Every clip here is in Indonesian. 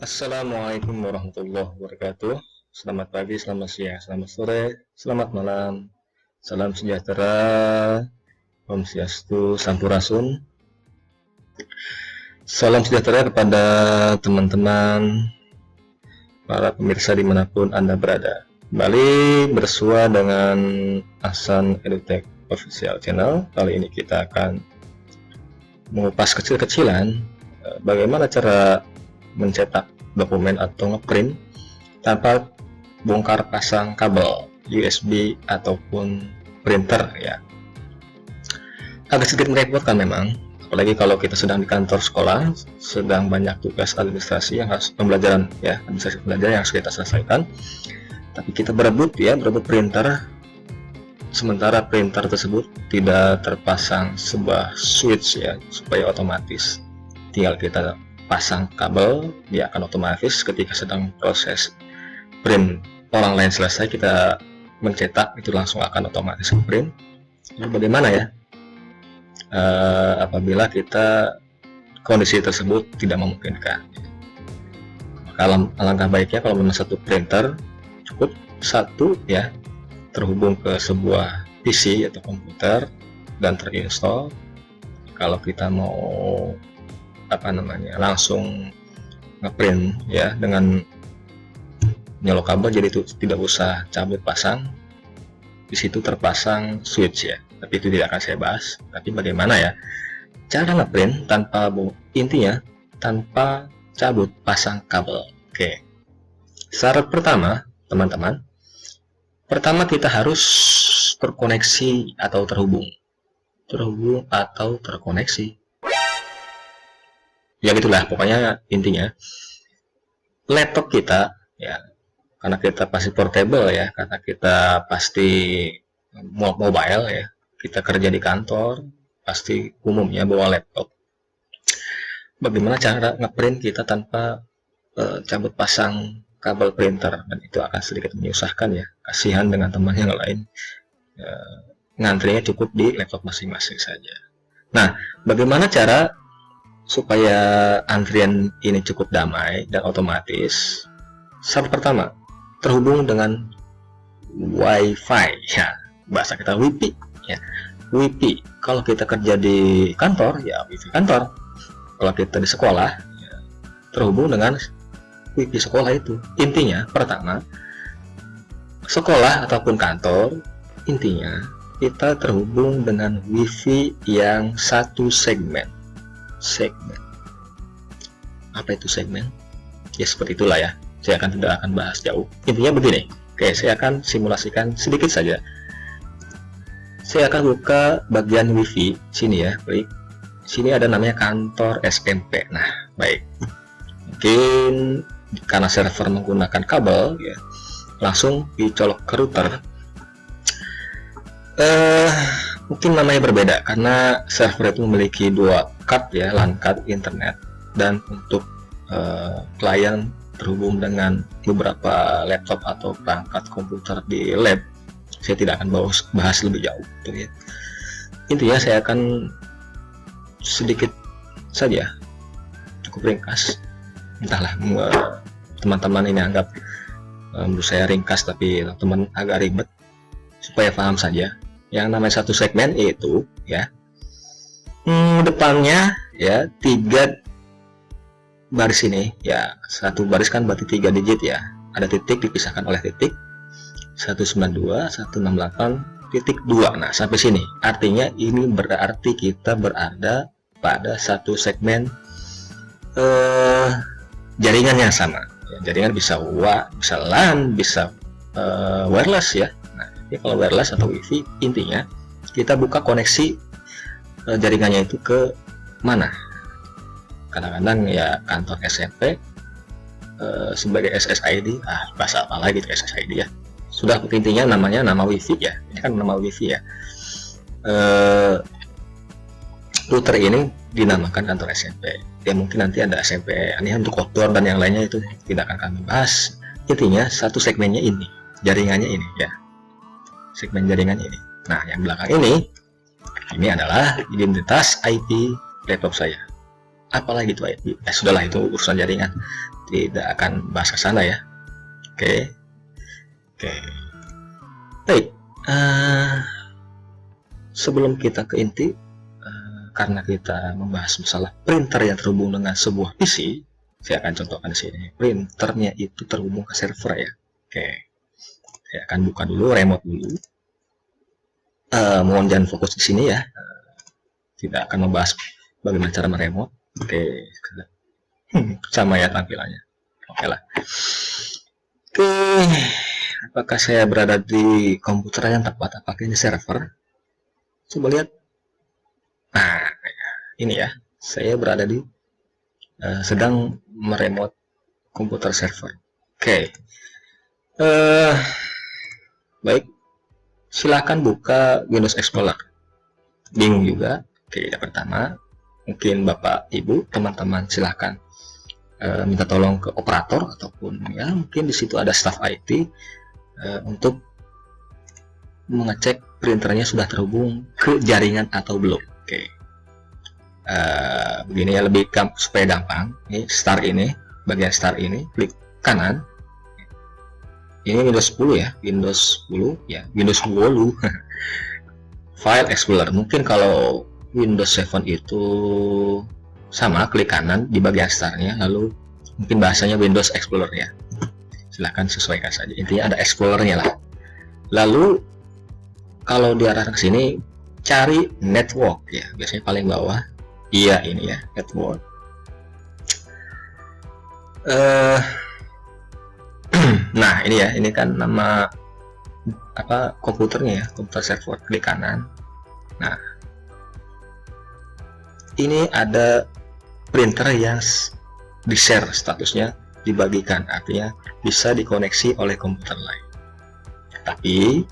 Assalamualaikum warahmatullahi wabarakatuh. Selamat pagi, selamat siang, selamat sore, selamat malam. Salam sejahtera, Om Swastiastu, Sampurasun. Salam sejahtera kepada teman-teman, para pemirsa dimanapun Anda berada. Kembali bersua dengan Ahsan EduTech Official Channel. Kali ini kita akan mengupas kecil-kecilan bagaimana cara mencetak dokumen atau ngeprint tanpa bongkar pasang kabel USB ataupun printer ya. Agak sedikit merepotkan memang, apalagi kalau kita sedang di kantor sekolah, sedang banyak tugas administrasi yang harus pembelajaran ya, administrasi pembelajaran yang harus kita selesaikan. Tapi kita berebut printer, sementara printer tersebut tidak terpasang sebuah switch ya, supaya otomatis tinggal kita pasang kabel, dia akan otomatis ketika sedang proses print orang lain selesai, kita mencetak itu langsung akan otomatis print. Jadi bagaimana ya apabila kita kondisi tersebut tidak memungkinkan? Alangkah baiknya kalau memang satu printer cukup satu ya, terhubung ke sebuah PC atau komputer dan terinstall. Kalau kita mau langsung ngeprint ya dengan nyolok kabel, jadi itu tidak usah cabut pasang, di situ terpasang switch ya, tapi itu tidak akan saya bahas. Tapi bagaimana ya cara ngeprint intinya tanpa cabut pasang kabel. Oke, syarat pertama teman-teman, pertama kita harus terkoneksi atau terhubung atau terkoneksi ya, gitulah pokoknya intinya. Laptop kita ya, karena kita pasti portable ya, karena kita pasti mobile ya, kita kerja di kantor pasti umumnya bawa laptop. Bagaimana cara ngeprint kita tanpa cabut pasang kabel printer, dan itu akan sedikit menyusahkan ya, kasihan dengan teman yang lain, ngantrinya cukup di laptop masing-masing saja. Nah, bagaimana cara supaya antrian ini cukup damai dan otomatis? Syarat pertama, terhubung dengan WiFi ya, bahasa kita WiFi ya. WiFi kalau kita kerja di kantor ya WiFi kantor, kalau kita di sekolah ya, terhubung dengan WiFi sekolah. Itu intinya. Pertama, sekolah ataupun kantor, intinya kita terhubung dengan WiFi yang satu segmen. Apa itu segmen? Ya seperti itulah ya, saya tidak akan bahas jauh. Intinya begini, oke, saya akan simulasikan sedikit saja. Saya akan buka bagian WiFi sini ya, klik sini, ada namanya kantor SMP. Nah, baik, mungkin karena server menggunakan kabel ya, langsung dicolok ke router. Mungkin namanya berbeda karena server itu memiliki dua card ya, LAN card internet, dan untuk klien terhubung dengan beberapa laptop atau perangkat komputer di lab. Saya tidak akan bahas lebih jauh gitu ya. Intinya saya akan sedikit saja, cukup ringkas. Entahlah, teman-teman ini anggap menurut saya ringkas, tapi teman agak ribet, supaya paham saja. Yang namanya satu segmen itu ya, depannya ya 3 baris ini ya, satu baris kan berarti 3 digit ya, ada titik dipisahkan oleh titik, 192, 168.2. Nah, sampai sini artinya ini berarti kita berada pada satu segmen jaringan yang sama ya. Jaringan bisa bisa LAN, bisa wireless ya. Kalau wireless atau WiFi, intinya kita buka koneksi jaringannya itu ke mana. Kadang-kadang ya kantor SMP sebagai SSID, bahasa apa lagi itu SSID ya. Sudah, intinya namanya nama WiFi ya. Ini kan nama WiFi ya. Router ini dinamakan kantor SMP. Ya mungkin nanti ada SMP ini untuk outdoor dan yang lainnya, itu tidak akan kami bahas. Intinya satu segmennya ini, jaringannya ini ya. Segmen jaringan ini. Nah, yang belakang ini adalah identitas IP laptop saya. Apalagi itu IP? Sudahlah, itu urusan jaringan. tidak akan bahas ke sana ya. Oke. Baik. Sebelum kita ke inti, karena kita membahas masalah printer yang terhubung dengan sebuah PC, saya akan contohkan di sini. Printernya itu terhubung ke server ya. Oke. Saya akan buka dulu, remote dulu. Mohon jangan fokus di sini ya. Tidak akan membahas bagaimana cara meremote. Oke. Sama ya tampilannya. Oke lah. Oke. Apakah saya berada di komputer yang tepat? Apakah ini server? Coba lihat. Nah, ini ya. Saya berada di sedang meremote komputer server. Oke. Baik. Silakan buka Windows Explorer. Bingung juga? Oke, yang pertama, mungkin Bapak, Ibu, teman-teman silakan minta tolong ke operator ataupun ya mungkin di situ ada staff IT untuk mengecek printernya sudah terhubung ke jaringan atau belum. Oke. Begini ya, lebih supaya gampang. Ini start ini, bagian start ini, klik kanan. Ini Windows 10 ya, Windows 10 ya, Windows 10. File Explorer. Mungkin kalau Windows 7 itu sama, klik kanan di bagian startnya, lalu mungkin bahasanya Windows Explorer ya. Silahkan sesuaikan saja. Intinya ada Explorernya lah. Lalu kalau diarahkan ke sini, cari network ya, biasanya paling bawah. Iya ini ya, network. Nah ini ya, ini kan nama apa komputernya ya, komputer server, klik kanan. Nah ini ada printer yang di share statusnya, dibagikan, artinya bisa dikoneksi oleh komputer lain. Tapi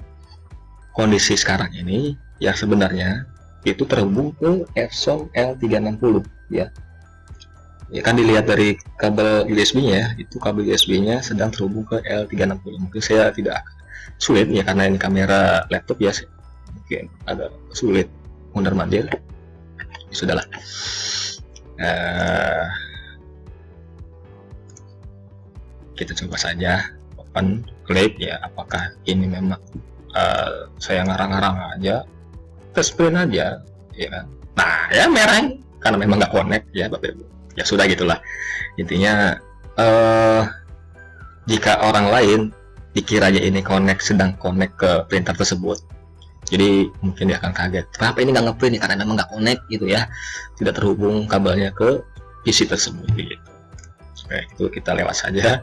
kondisi sekarang ini yang sebenarnya itu terhubung ke Epson L360 ya. Ya kan dilihat dari kabel USB-nya ya, itu kabel USB-nya sedang terhubung ke L360. Mungkin saya tidak sulit ya karena ini kamera laptop ya, mungkin agak sulit mondar-mandir. Ya, sudahlah. Kita coba saja open, klik ya, apakah ini memang saya ngarang-ngarang aja, tes print aja ya kan. Nah ya merah karena memang nggak connect ya Bapak Ibu. Ya sudah gitulah, intinya jika orang lain dikiranya ini sedang connect ke printer tersebut, jadi mungkin dia akan kaget, kenapa ini nggak ngeprint ya, karena memang nggak connect gitu ya, tidak terhubung kabelnya ke PC tersebut gitu. Oke, itu kita lewat saja.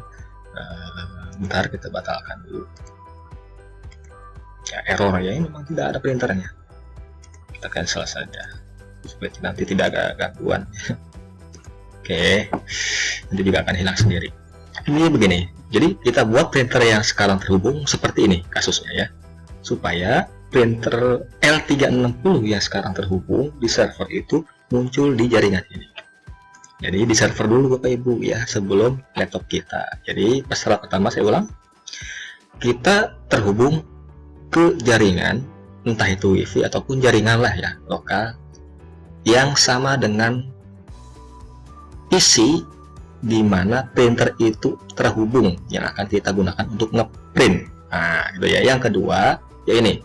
Bentar, kita batalkan dulu ya, error ya, ini memang tidak ada printernya, kita cancel saja supaya nanti tidak ada gangguan. Oke, nanti juga akan hilang sendiri. Ini begini, jadi kita buat printer yang sekarang terhubung seperti ini kasusnya ya, supaya printer L360 yang sekarang terhubung di server itu muncul di jaringan ini. Jadi di server dulu Bapak Ibu ya, sebelum laptop kita. Jadi syarat pertama saya ulang, kita terhubung ke jaringan, entah itu WiFi ataupun jaringan lah ya, lokal, yang sama dengan PC di mana printer itu terhubung yang akan kita gunakan untuk ngeprint. Nah, gitu ya. Yang kedua, ya ini,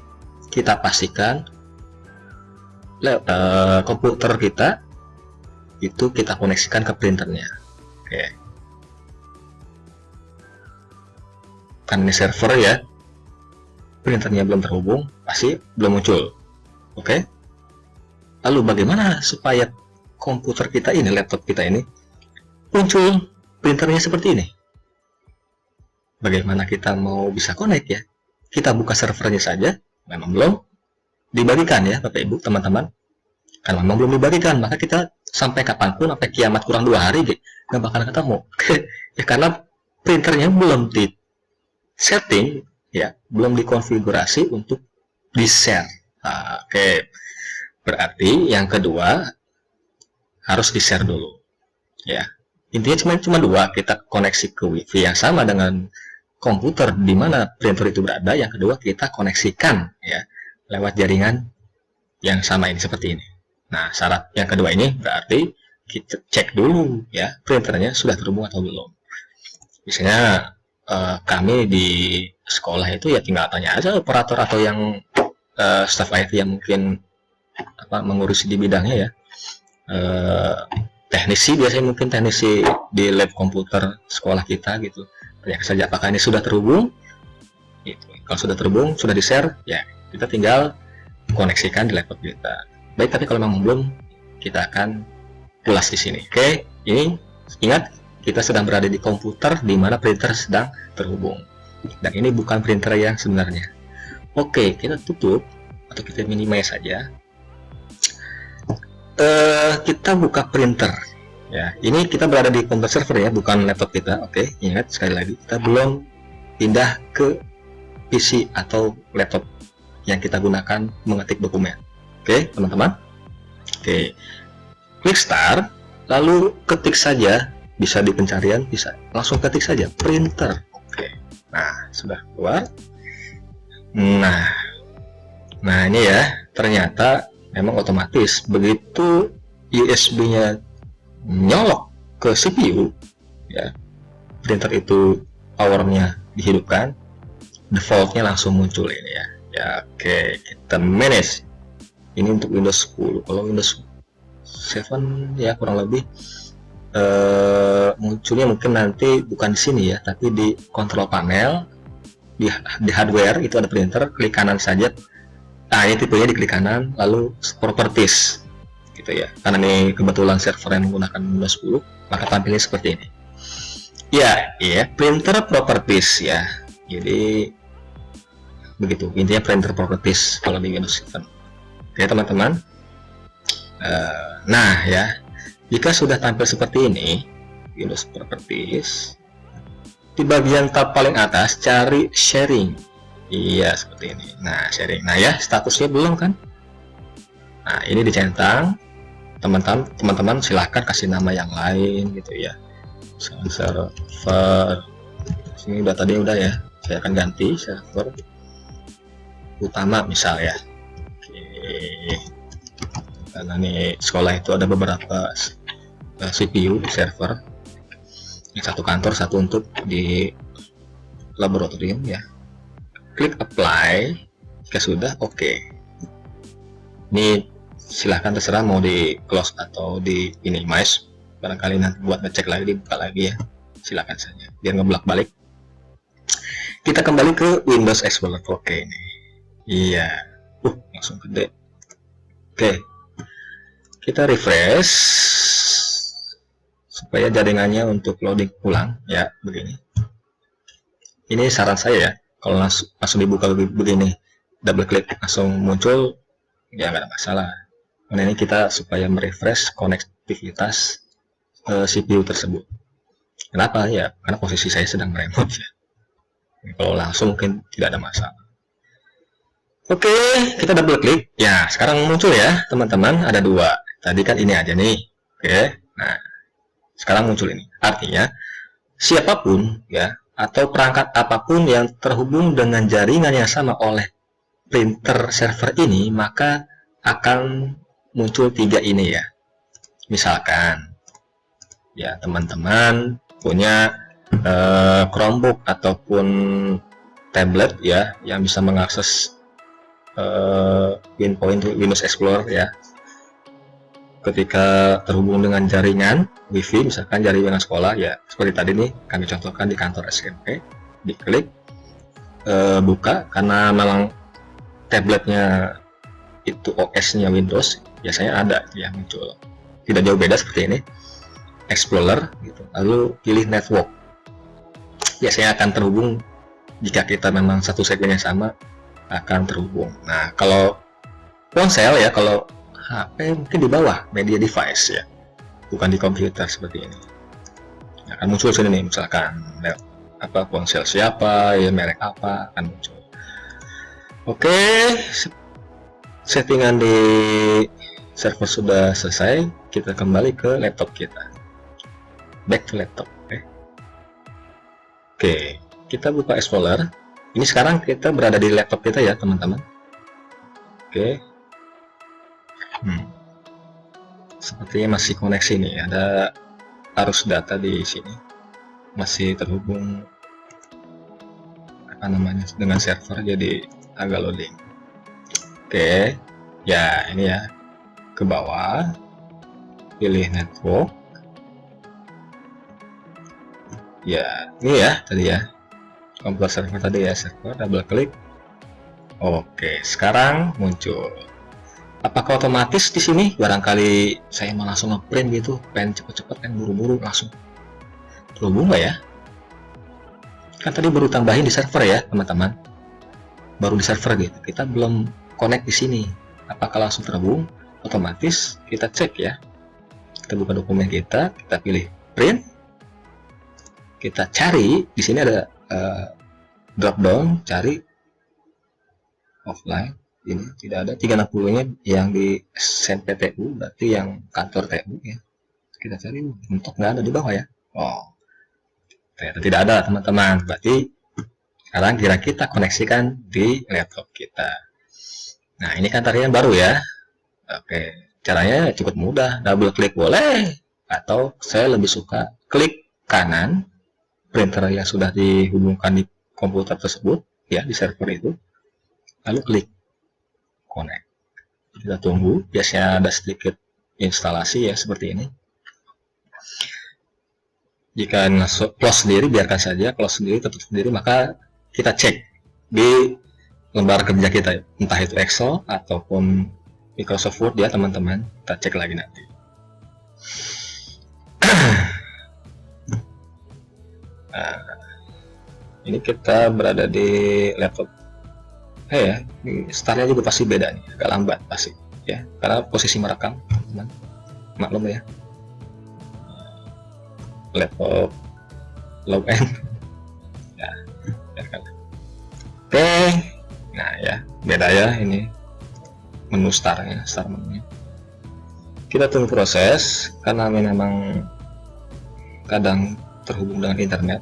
kita pastikan komputer kita itu kita koneksikan ke printernya. Oke. Kan ini server ya, printernya belum terhubung, pasti belum muncul. Oke. Lalu bagaimana supaya komputer kita ini, laptop kita ini muncul printernya seperti ini? Bagaimana kita mau bisa connect ya? Kita buka servernya saja, memang belum dibagikan ya Bapak Ibu teman-teman, kan memang belum dibagikan, maka kita sampai kapanpun, sampai kiamat kurang 2 hari nggak bakal ketemu. Ya karena printernya belum di setting ya, belum dikonfigurasi untuk di share. Nah, oke, berarti yang kedua harus di share dulu ya. Intinya cuma dua, kita koneksi ke WiFi yang sama dengan komputer di mana printer itu berada. Yang kedua kita koneksikan ya lewat jaringan yang sama ini, seperti ini. Nah syarat yang kedua ini berarti kita cek dulu ya printernya sudah terhubung atau belum. Biasanya kami di sekolah itu ya tinggal tanya aja operator atau yang staff IT yang mungkin mengurusi di bidangnya ya. Teknisi biasanya mungkin teknisi di lab komputer sekolah kita gitu. Tanya saja apakah ini sudah terhubung. Gitu. Kalau sudah terhubung, sudah di-share, ya kita tinggal koneksikan di laptop kita. Baik, tapi kalau memang belum, kita akan ulas di sini. Oke, ini ingat kita sedang berada di komputer di mana printer sedang terhubung. Dan ini bukan printer yang sebenarnya. Oke, kita tutup atau kita minimize saja. Kita buka printer. Ya, ini kita berada di komputer server ya, bukan laptop kita. Oke, ingat sekali lagi kita belum pindah ke PC atau laptop yang kita gunakan mengetik dokumen. Oke, teman-teman. Oke, klik start, lalu ketik saja, bisa di pencarian, bisa langsung ketik saja printer. Oke, nah sudah keluar. Nah ini ya, ternyata memang otomatis begitu USB-nya nyolok ke CPU, ya, printer itu powernya dihidupkan, defaultnya langsung muncul ini ya. Ya oke, kita manage. Ini untuk Windows 10. Kalau Windows 7 ya kurang lebih munculnya mungkin nanti bukan di sini ya, tapi di control panel di hardware itu ada printer, klik kanan saja. Nah ini tipenya di klik kanan, lalu properties gitu ya. Karena ini kebetulan server yang menggunakan Windows 10, maka tampilnya seperti ini. Ya, printer properties ya. Jadi begitu intinya printer properties kalau di Windows 7. Oke teman-teman. Nah ya, jika sudah tampil seperti ini Windows properties, di bagian tab paling atas cari sharing. Iya seperti ini. Nah sharing. Nah ya, statusnya belum kan? Nah ini dicentang. Teman-teman silahkan kasih nama yang lain gitu ya. Server. Sini udah tadi udah ya. Saya akan ganti server utama misal ya. Oke. Karena nih sekolah itu ada beberapa CPU server. Yang satu kantor, satu untuk di laboratorium ya. Klik apply. Jika sudah, oke. Ini silahkan terserah mau di close atau di minimize. Barangkali nanti buat ngecek lagi, dibuka lagi ya. Silahkan saja. Biar ngeblok balik. Kita kembali ke Windows Explorer. Oke ini. Iya. Langsung gede. Oke. Kita refresh supaya jaringannya untuk loading ulang ya begini. Ini saran saya ya. Kalau langsung dibuka begini, double klik langsung muncul, ya nggak ada masalah. Karena ini kita supaya merefresh konektivitas CPU tersebut. Kenapa ya? Karena posisi saya sedang remote ya. Kalau langsung mungkin tidak ada masalah. Oke, kita double klik. Ya, sekarang muncul ya teman-teman. Ada dua. Tadi kan ini aja nih. Oke. Nah, sekarang muncul ini. Artinya siapapun ya, atau perangkat apapun yang terhubung dengan jaringan yang sama oleh printer server ini, maka akan muncul tiga ini ya. Misalkan ya teman-teman punya Chromebook ataupun tablet ya yang bisa mengakses Windows Explorer ya. Ketika terhubung dengan jaringan WiFi, misalkan jaringan sekolah ya, seperti tadi nih kami contohkan di kantor SMP, diklik buka, karena memang tabletnya itu OS-nya Windows, biasanya ada yang muncul. Tidak jauh beda seperti ini, Explorer gitu. Lalu pilih network, biasanya akan terhubung jika kita memang satu segmen yang sama akan terhubung. Nah kalau ponsel ya, kalau HP mungkin di bawah media device ya, bukan di komputer seperti ini. Akan muncul sini nih, misalkan ponsel siapa ya, merek apa akan muncul. Oke, settingan di server sudah selesai. Kita kembali ke laptop kita. Back to laptop. Oke, kita buka Explorer. Ini sekarang kita berada di laptop kita ya teman-teman. Oke. Sepertinya masih koneksi nih, ada arus data di sini. masih terhubung dengan server, jadi agak loading. Oke, ya ini ya, ke bawah, pilih network. Ya, ini ya tadi ya, komputer server tadi ya, server, double klik. Oke, sekarang muncul. Apakah otomatis di sini? Barangkali saya mau langsung ngeprint gitu, pengen cepet-cepet kan, buru-buru langsung terhubung nggak ya? Kan tadi baru tambahin di server ya teman-teman, baru di server gitu, kita belum connect di sini. Apakah langsung terhubung? Otomatis kita cek ya. Kita buka dokumen kita pilih print, kita cari di sini ada drop down, cari offline. Ini tidak ada 360-nya yang di SNPTU, berarti yang kantor TU ya. Kita cari, untuk nggak ada di bawah ya. Oh, ternyata tidak ada teman-teman. Berarti sekarang kira kita koneksikan di laptop kita. Nah, ini kan tarian baru ya. Oke, caranya cukup mudah. Double klik boleh, atau saya lebih suka klik kanan printer yang sudah dihubungkan di komputer tersebut ya, di server itu, lalu klik connect. Kita tunggu, biasanya ada sedikit instalasi ya seperti ini. Jika close sendiri biarkan saja, close sendiri, tutup sendiri, maka kita cek di lembar kerja kita, entah itu Excel ataupun Microsoft Word ya teman-teman, kita cek lagi nanti. Nah, ini kita berada di laptop ya, startnya juga pasti beda nih, agak lambat pasti ya, karena posisi merekam teman, maklum ya, laptop low end ya, biarkan. Oke, nah ya, beda ya, ini menu startnya, start menunya. Kita tunggu proses karena memang kadang terhubung dengan internet.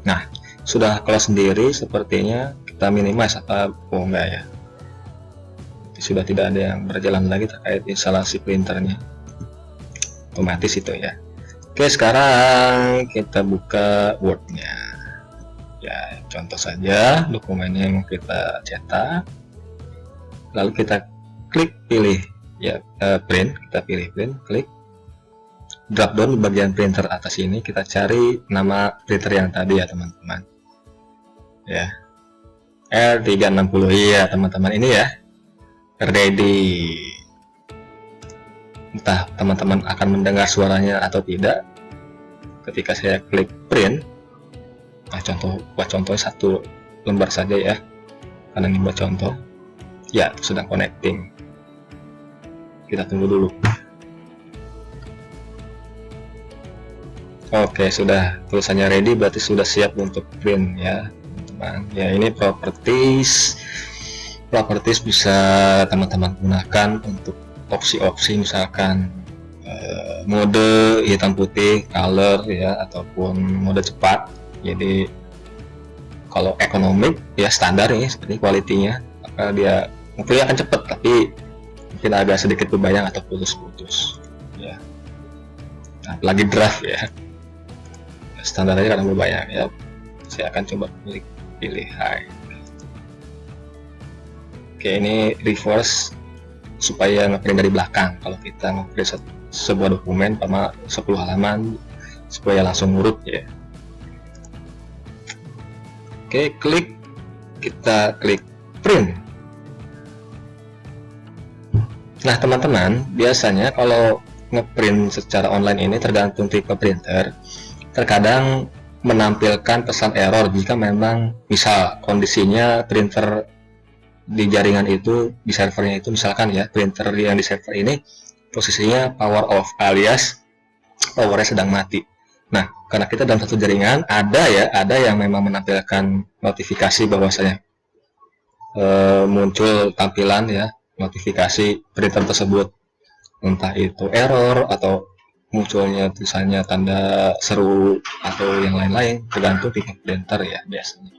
Nah, sudah close sendiri sepertinya, kita minimize apa enggak ya, sudah tidak ada yang berjalan lagi terkait instalasi printernya, otomatis itu ya. Oke, sekarang kita buka Word-nya ya, contoh saja dokumennya yang kita cetak, lalu kita klik pilih ya, print, kita pilih print, klik drop down di bagian printer atas ini, kita cari nama printer yang tadi ya teman-teman ya, R360 ya teman-teman, ini ya, ready. Entah teman-teman akan mendengar suaranya atau tidak ketika saya klik print. Nah, contohnya satu lembar saja ya, karena ini buat contoh ya, sedang connecting. Kita tunggu dulu. Oke, sudah tulisannya ready, berarti sudah siap untuk print ya teman-teman ya. Ini properties bisa teman-teman gunakan untuk opsi-opsi, misalkan mode hitam putih, color ya, ataupun mode cepat. Jadi kalau ekonomik ya standar ini seperti kualitinya, maka dia mungkin akan cepat, tapi mungkin agak sedikit berbayang atau putus-putus ya. Nah, apalagi draft ya, standar aja kadang berbayang ya. Saya akan coba pilih high. Oke, ini reverse supaya ngeprint dari belakang. Kalau kita ngeprint sebuah dokumen sama 10 halaman supaya langsung ngurut ya. Oke, kita klik print. Nah teman-teman, biasanya kalau ngeprint secara online ini tergantung tipe printer, terkadang menampilkan pesan error jika memang misal kondisinya printer di jaringan itu, di servernya itu, misalkan ya, printer yang di server ini posisinya power off alias powernya sedang mati. Nah, karena kita dalam satu jaringan, ada yang memang menampilkan notifikasi bahwasanya muncul tampilan ya, notifikasi printer tersebut, entah itu error atau munculnya tulisannya tanda seru atau yang lain-lain, tergantung tipe printer ya biasanya.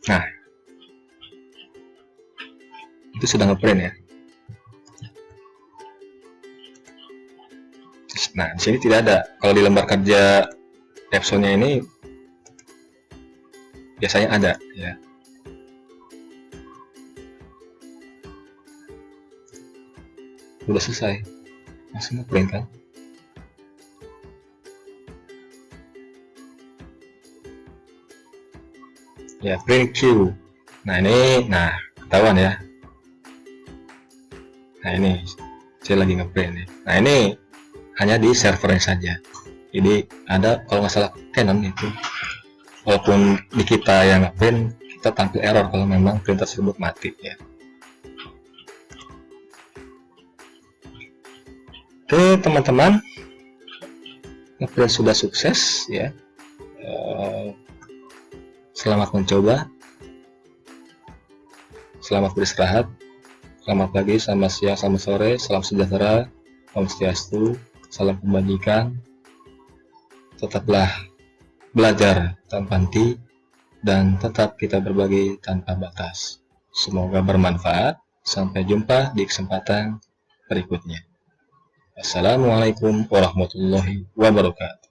Nah, itu sudah ngeprint ya. Nah, di sini tidak ada. Kalau di lembar kerja captionnya ini biasanya ada ya. Udah selesai, langsung ngeprint kan. Ya, print queue. Nah ini, ketahuan ya. Nah ini saya lagi ngeprint nih. Nah ini hanya di servernya saja. Jadi ada, kalau nggak salah Canon itu, walaupun di kita yang ngeprint, kita tampil error kalau memang print tersebut mati ya. Oke teman-teman, ngeprint sudah sukses ya. Selamat mencoba, selamat beristirahat, selamat pagi, selamat siang, selamat sore, salam sejahtera, Om Swastiastu, salam kebajikan. Tetaplah belajar tanpa henti dan tetap kita berbagi tanpa batas. Semoga bermanfaat. Sampai jumpa di kesempatan berikutnya. Assalamualaikum warahmatullahi wabarakatuh.